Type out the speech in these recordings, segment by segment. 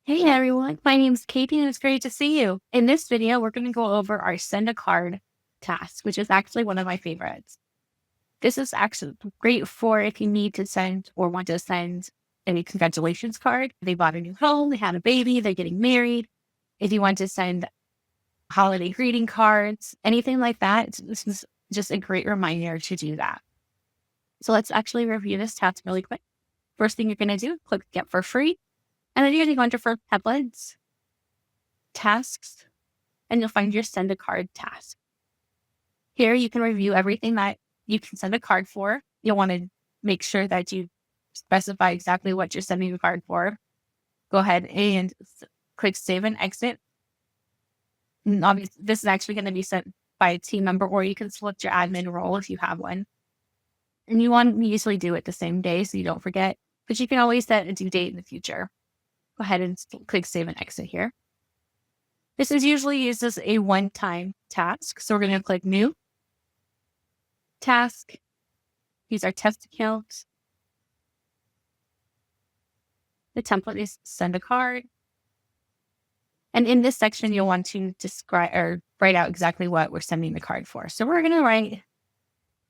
Hey everyone, my name's Katie and it's great to see you. In this video, we're going to go over our send a card task, which is actually one of my favorites. This is actually great for if you need to send or want to send a congratulations card. They bought a new home, they had a baby, they're getting married. If you want to send holiday greeting cards, anything like that, this is just a great reminder to do that. So let's actually review this task really quick. First thing you're going to do, click get for free. And then you're going to go into for templates, tasks, and you'll find your send a card task. Here you can review everything that you can send a card for. You'll want to make sure that you specify exactly what you're sending the card for. Go ahead and click save and exit. And obviously, this is actually going to be sent by a team member, or you can select your admin role if you have one. And you want to usually do it the same day so you don't forget, but you can always set a due date in the future. Go ahead and click save and exit here. This is usually used as a one-time task. So we're going to click new task. Use our test account. The template is send a card. And in this section, you'll want to describe or write out exactly what we're sending the card for. So we're going to write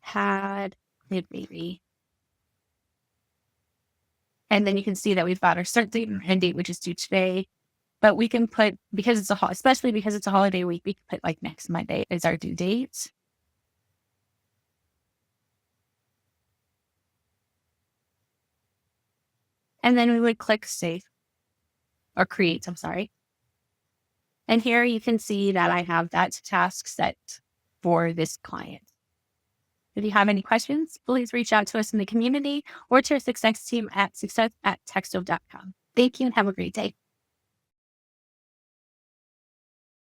had a baby. And then you can see that we've got our start date and end date, which is due today. But we can put, because it's especially because it's a holiday week, we can put like next Monday as our due date. And then we would click save or create, I'm sorry. And here you can see that I have that task set for this client. If you have any questions, please reach out to us in the community or to our success team at success@taxdome.com. Thank you and have a great day.